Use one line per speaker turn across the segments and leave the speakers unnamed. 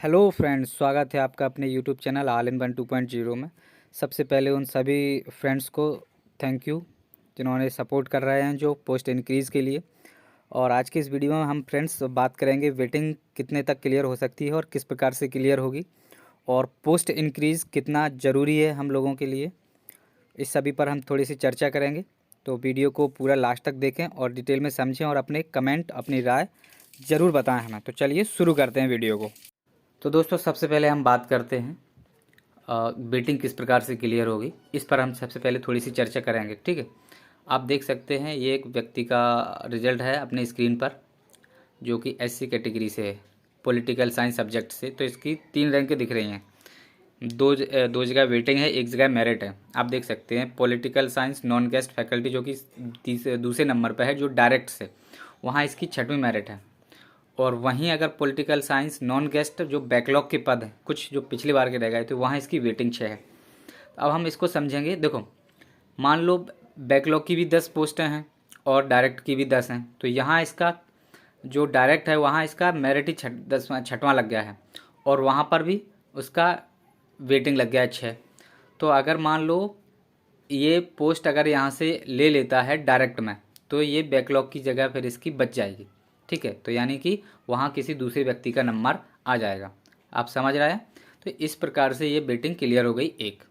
Hello friends, स्वागत है आपका अपने YouTube channel all in one 2.0 में। सबसे पहले उन सभी फ्रेंड्स को थैंक यू जिन्होंने सपोर्ट कर रहे हैं जो पोस्ट इंक्रीज़ के लिए। और आज की इस वीडियो में हम फ्रेंड्स बात करेंगे वेटिंग कितने तक क्लियर हो सकती है और किस प्रकार से क्लियर होगी, और पोस्ट इंक्रीज़ कितना ज़रूरी है हम लोगों के लिए। इस सभी पर हम थोड़ी सी चर्चा करेंगे, तो वीडियो को पूरा लास्ट तक देखें और डिटेल में समझें और अपने कमेंट अपनी राय ज़रूर बताएं हमें। तो चलिए शुरू करते हैं वीडियो को। तो दोस्तों, सबसे पहले हम बात करते हैं बेटिंग किस प्रकार से क्लियर होगी। इस पर हम सबसे पहले थोड़ी सी चर्चा करेंगे, ठीक है। आप देख सकते हैं ये एक व्यक्ति का रिजल्ट है अपने स्क्रीन पर, जो कि एससी कैटेगरी से है, पॉलिटिकल साइंस सब्जेक्ट से। तो इसकी 3 रैंकें दिख रही हैं, दो जगह वेटिंग है, एक जगह मेरिट है। आप देख सकते हैं political science non guest faculty जो कि दूसरे नंबर पर है, जो डायरेक्ट से, वहाँ इसकी 6वीं मेरिट है। और वहीं अगर पॉलिटिकल साइंस नॉन गेस्ट जो बैकलॉग के पद हैं, कुछ जो पिछली बार के रह गए थे, वहाँ इसकी वेटिंग 6 है। अब हम इसको समझेंगे। देखो, मान लो बैकलॉग की भी 10 पोस्टें हैं और डायरेक्ट की भी 10 हैं, तो यहाँ इसका जो डायरेक्ट है वहाँ इसका मेरिट ही 6वां लग गया है, और वहाँ पर भी उसका वेटिंग लग गया है 6। तो अगर मान लो ये पोस्ट अगर यहाँ से ले लेता है डायरेक्ट में, तो ये बैकलॉग की जगह फिर इसकी बच जाएगी, ठीक है। तो यानी कि वहाँ किसी दूसरे व्यक्ति का नंबर आ जाएगा। आप समझ रहे हैं। तो इस प्रकार से ये वेटिंग क्लियर हो गई एक।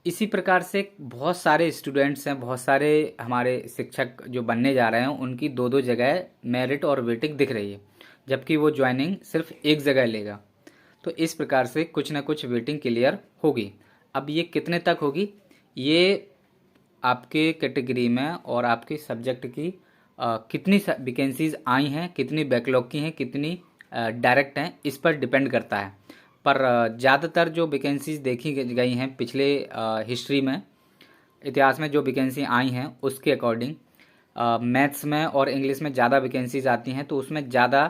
इसी प्रकार से बहुत सारे स्टूडेंट्स हैं, बहुत सारे हमारे शिक्षक जो बनने जा रहे हैं, उनकी 2-2 जगह मेरिट और वेटिंग दिख रही है, जबकि वो ज्वाइनिंग सिर्फ एक जगह लेगा। तो इस प्रकार से कुछ ना कुछ वेटिंग क्लियर होगी। अब ये कितने तक होगी, ये आपके कैटेगरी में और आपके सब्जेक्ट की कितनी वैकेंसीज आई हैं, कितनी बैकलॉग की हैं, कितनी डायरेक्ट हैं, इस पर डिपेंड करता है। पर ज़्यादातर जो वैकेंसीज देखी गई हैं पिछले हिस्ट्री में, इतिहास में जो वैकेंसी आई हैं, उसके अकॉर्डिंग मैथ्स में और इंग्लिश में ज़्यादा वैकेंसीज आती हैं, तो उसमें ज़्यादा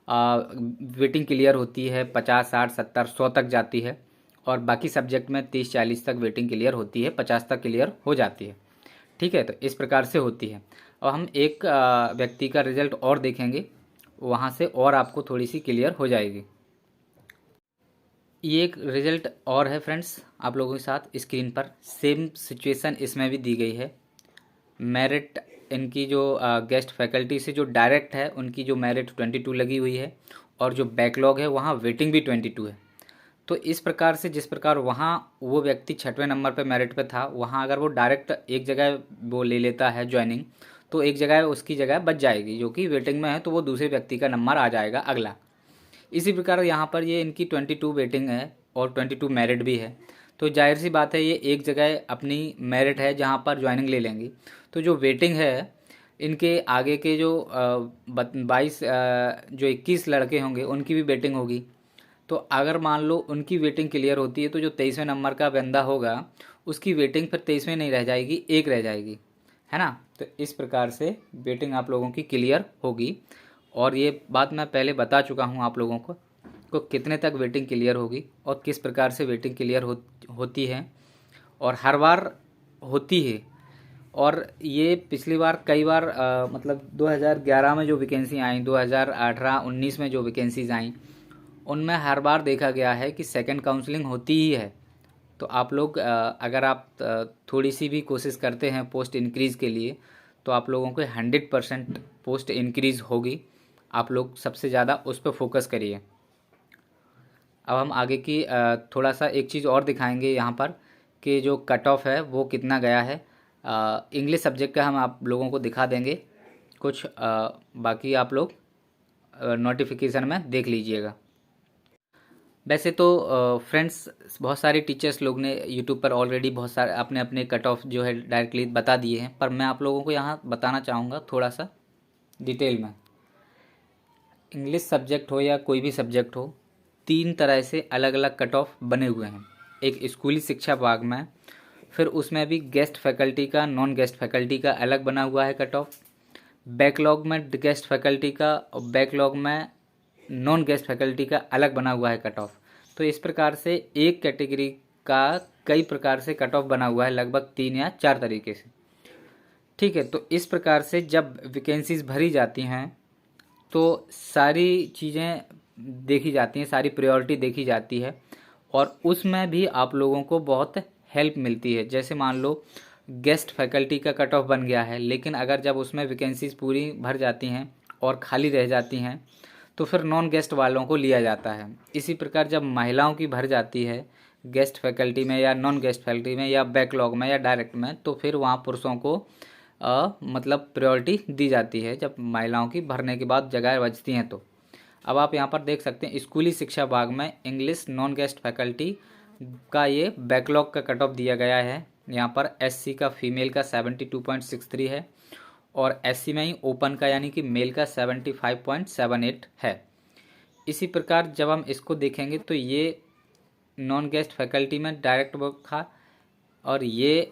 वेटिंग क्लियर होती है, 50, 60, 70, 100 तक जाती है। और बाकी सब्जेक्ट में 30, 40 तक वेटिंग क्लियर होती है, 50 तक क्लियर हो जाती है, ठीक है। तो इस प्रकार से होती है। और हम एक व्यक्ति का रिजल्ट और देखेंगे, वहाँ से और आपको थोड़ी सी क्लियर हो जाएगी। ये एक रिजल्ट और है फ्रेंड्स आप लोगों के साथ स्क्रीन पर। सेम सिचुएशन इसमें भी दी गई है। मेरिट इनकी जो गेस्ट फैकल्टी से जो डायरेक्ट है, उनकी जो मेरिट 22 लगी हुई है, और जो बैकलॉग है वहाँ वेटिंग भी 22 है। तो इस प्रकार से जिस प्रकार वहाँ वो व्यक्ति 6वें नंबर पे मेरिट पे था, वहाँ अगर वो डायरेक्ट एक जगह वो ले लेता है ज्वाइनिंग, तो एक जगह उसकी जगह बच जाएगी, जो कि वेटिंग में है, तो वो दूसरे व्यक्ति का नंबर आ जाएगा अगला। इसी प्रकार यहाँ पर ये इनकी 22 वेटिंग है और 22 मेरिट भी है। तो जाहिर सी बात है, ये एक जगह अपनी मेरिट है जहाँ पर ज्वाइनिंग ले लेंगी। तो जो वेटिंग है इनके आगे के जो 22 जो 21 लड़के होंगे, उनकी भी वेटिंग होगी। तो अगर मान लो उनकी वेटिंग क्लियर होती है, तो जो 23वें नंबर का बंदा होगा, उसकी वेटिंग फिर 23वें नहीं रह जाएगी, एक रह जाएगी, है ना। तो इस प्रकार से वेटिंग आप लोगों की क्लियर होगी। और ये बात मैं पहले बता चुका हूँ आप लोगों को कितने तक वेटिंग क्लियर होगी और किस प्रकार से वेटिंग क्लियर होती है, और हर बार होती है। और ये पिछली बार कई बार मतलब 2011 में जो वैकेंसी आई, 2018-19 में जो वैकेंसीज आई, उनमें हर बार देखा गया है कि सेकंड काउंसलिंग होती ही है। तो आप लोग अगर आप थोड़ी सी भी कोशिश करते हैं पोस्ट इंक्रीज़ के लिए, तो आप लोगों को 100% पोस्ट इंक्रीज़ होगी। आप लोग सबसे ज़्यादा उस पर फोकस करिए। अब हम आगे की थोड़ा सा एक चीज़ और दिखाएंगे यहाँ पर, कि जो कट ऑफ है वो कितना गया है। इंग्लिश सब्जेक्ट का हम आप लोगों को दिखा देंगे कुछ, बाकी आप लोग नोटिफिकेशन में देख लीजिएगा। वैसे तो फ्रेंड्स, बहुत सारे टीचर्स लोग ने यूट्यूब पर ऑलरेडी बहुत सारे अपने अपने कट ऑफ जो है डायरेक्टली बता दिए हैं, पर मैं आप लोगों को यहाँ बताना चाहूँगा थोड़ा सा डिटेल में। इंग्लिश सब्जेक्ट हो या कोई भी सब्जेक्ट हो, 3 तरह से अलग अलग कट ऑफ बने हुए हैं। एक स्कूली शिक्षा विभाग में, फिर उसमें भी गेस्ट फैकल्टी का, नॉन गेस्ट फैकल्टी का अलग बना हुआ है कट ऑफ, बैकलॉग में गेस्ट फैकल्टी का, और बैकलॉग में नॉन गेस्ट फैकल्टी का अलग बना हुआ है कट ऑफ। तो इस प्रकार से एक कैटेगरी का कई प्रकार से कट ऑफ बना हुआ है, लगभग 3 या 4 तरीके से, ठीक है। तो इस प्रकार से जब वैकेंसीज भरी जाती हैं, तो सारी चीज़ें देखी जाती हैं, सारी प्रायोरिटी देखी जाती है और उसमें भी आप लोगों को बहुत हेल्प मिलती है। जैसे मान लो गेस्ट फैकल्टी का कट ऑफ बन गया है, लेकिन अगर जब उसमें वैकेंसीज पूरी भर जाती हैं और खाली रह जाती हैं तो फिर नॉन गेस्ट वालों को लिया जाता है। इसी प्रकार जब महिलाओं की भर जाती है गेस्ट फैकल्टी में या नॉन गेस्ट फैकल्टी में या बैकलॉग में या डायरेक्ट में, तो फिर वहाँ पुरुषों को मतलब प्रायोरिटी दी जाती है जब महिलाओं की भरने के बाद जगह बचती हैं। तो अब आप यहाँ पर देख सकते हैं स्कूली शिक्षा विभाग में इंग्लिश नॉन गेस्ट फैकल्टी का ये बैकलॉग का कट ऑफ दिया गया है। यहाँ पर एससी का फीमेल का 72.63 है और एससी में ही ओपन का यानी कि मेल का 75.78 है। इसी प्रकार जब हम इसको देखेंगे तो ये नॉन गेस्ट फैकल्टी में डायरेक्ट वर्क था और ये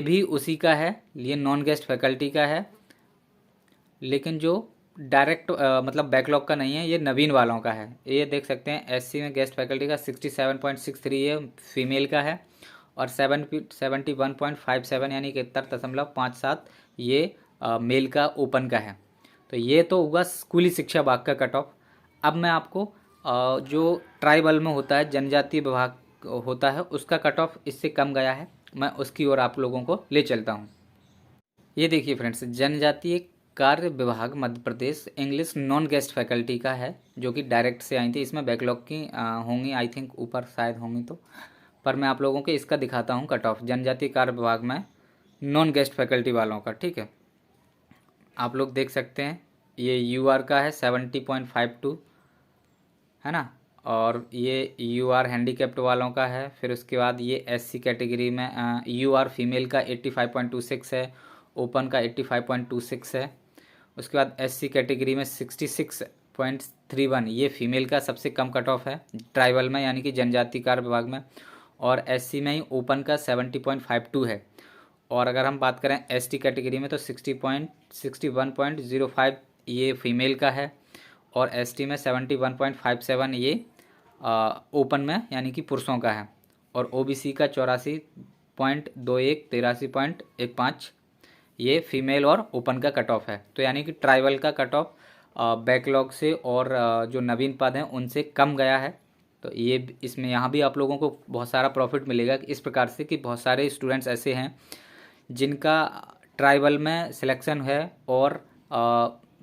भी उसी का है, ये नॉन गेस्ट फैकल्टी का है, लेकिन जो डायरेक्ट मतलब बैकलॉग का नहीं है, ये नवीन वालों का है। ये देख सकते हैं एससी में गेस्ट फैकल्टी का 67.63 ये फीमेल का है और 71.57 यानी कि 71.57 ये मेल का ओपन का है। तो ये तो हुआ स्कूली शिक्षा विभाग का कट ऑफ। अब मैं आपको जो ट्राइबल में होता है, जनजातीय विभाग होता है, उसका कट ऑफ इससे कम गया है, मैं उसकी ओर आप लोगों को ले चलता हूँ। ये देखिए फ्रेंड्स, जनजातीय कार्य विभाग Madhya Pradesh English non guest faculty का है, जो कि डायरेक्ट से आई थी। इसमें बैकलॉग की होंगी आई थिंक, ऊपर शायद होंगी तो, पर मैं आप लोगों को इसका दिखाता हूँ कट ऑफ जनजातीय कार्य विभाग में नॉन गेस्ट फैकल्टी वालों का। ठीक है, आप लोग देख सकते हैं ये यूआर का है 70.52 है ना, और ये यूआर हैंडीकैप्ड वालों का है। फिर उसके बाद ये एससी कैटेगरी में यूआर फीमेल का 85.26 है, ओपन का 85.26 है। उसके बाद एससी कैटेगरी में 66.31 ये फीमेल का सबसे कम कट ऑफ है ट्राइबल में यानी कि जनजाति कार्य विभाग में, और एससी में ही ओपन का 70.52 है। और अगर हम बात करें एसटी कैटेगरी में तो 61.05 ये फीमेल का है और एसटी में 71.57 ये ओपन में यानी कि पुरुषों का है, और ओबीसी का 83.21 ये फीमेल और ओपन का कट ऑफ है। तो यानी कि ट्राइबल का कट ऑफ बैकलॉग से और जो नवीन पद हैं उनसे कम गया है। तो ये इसमें यहाँ भी आप लोगों को बहुत सारा प्रॉफिट मिलेगा इस प्रकार से कि बहुत सारे स्टूडेंट्स ऐसे हैं जिनका ट्राइबल में सिलेक्शन है और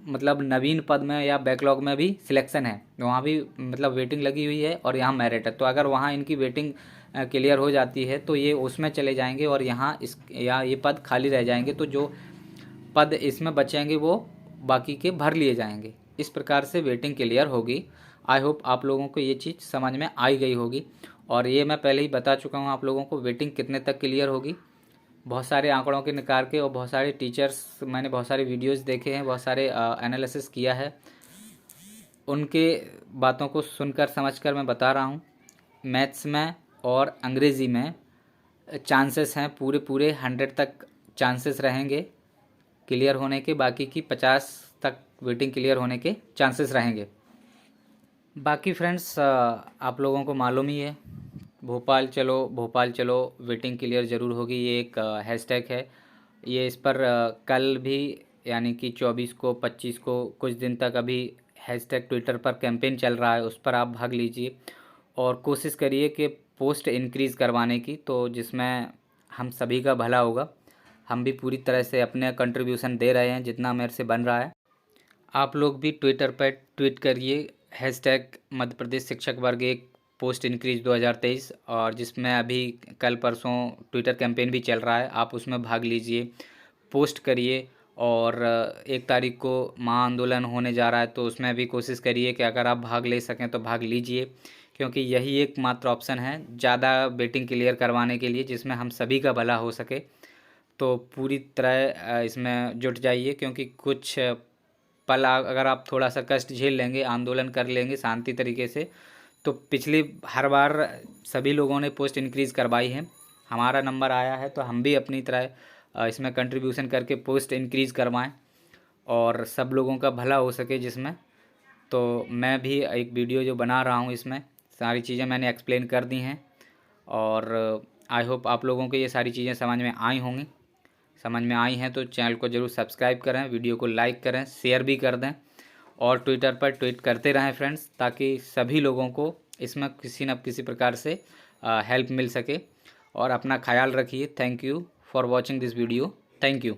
मतलब नवीन पद में या बैकलॉग में भी सिलेक्शन है, वहाँ भी मतलब वेटिंग लगी हुई है और यहाँ मेरिट है। तो अगर वहाँ इनकी वेटिंग क्लियर हो जाती है तो ये उसमें चले जाएंगे और यहाँ ये पद खाली रह जाएंगे, तो जो पद इसमें बचेंगे वो बाकी के भर लिए जाएंगे। इस प्रकार से वेटिंग क्लियर होगी। आई होप आप लोगों को ये चीज़ समझ में आई गई होगी, और ये मैं पहले ही बता चुका हूँ आप लोगों को वेटिंग कितने तक क्लियर होगी। बहुत सारे आंकड़ों के निकाल के और बहुत सारे टीचर्स, मैंने बहुत सारे वीडियोस देखे हैं, बहुत सारे एनालिसिस किया है, उनके बातों को सुनकर समझकर मैं बता रहा हूँ। मैथ्स में और अंग्रेज़ी में चांसेस हैं पूरे 100 तक चांसेस रहेंगे क्लियर होने के, बाकी की 50 तक वेटिंग क्लियर होने के चांसेस रहेंगे। बाकी फ्रेंड्स आप लोगों को मालूम ही है, भोपाल चलो वेटिंग क्लियर ज़रूर होगी, ये एक हैशटैग है। ये इस पर कल भी यानी कि 24 को 25 को कुछ दिन तक अभी हैशटैग ट्विटर पर कैंपेन चल रहा है, उस पर आप भाग लीजिए और कोशिश करिए कि पोस्ट इंक्रीज़ करवाने की, तो जिसमें हम सभी का भला होगा। हम भी पूरी तरह से अपने कंट्रीब्यूशन दे रहे हैं जितना मेरे से बन रहा है। आप लोग भी ट्विटर पर ट्वीट करिए हैशटैग मध्य प्रदेश शिक्षक वर्ग एक पोस्ट इंक्रीज 2023, और जिसमें अभी कल परसों ट्विटर कैंपेन भी चल रहा है, आप उसमें भाग लीजिए, पोस्ट करिए। और 1 तारीख को महाआंदोलन होने जा रहा है, तो उसमें भी कोशिश करिए कि अगर आप भाग ले सकें तो भाग लीजिए, क्योंकि यही एकमात्र ऑप्शन है ज़्यादा वेटिंग क्लियर करवाने के लिए जिसमें हम सभी का भला हो सके। तो पूरी तरह इसमें जुट जाइए, क्योंकि कुछ पल अगर आप थोड़ा सा कष्ट झेल लेंगे, आंदोलन कर लेंगे शांति तरीके से, तो पिछली हर बार सभी लोगों ने पोस्ट इंक्रीज़ करवाई है, हमारा नंबर आया है तो हम भी अपनी तरह इसमें कंट्रीब्यूशन करके पोस्ट इंक्रीज़ करवाएं और सब लोगों का भला हो सके जिसमें। तो मैं भी एक वीडियो जो बना रहा हूँ इसमें सारी चीज़ें मैंने एक्सप्लेन कर दी हैं, और आई होप आप लोगों को ये सारी चीज़ें समझ में आई होंगी। समझ में आई हैं तो चैनल को ज़रूर सब्सक्राइब करें, वीडियो को लाइक करें, शेयर भी कर दें, और ट्विटर पर ट्वीट करते रहें फ्रेंड्स, ताकि सभी लोगों को इसमें किसी न किसी प्रकार से हेल्प मिल सके। और अपना ख्याल रखिए। Thank you for watching this video. Thank you.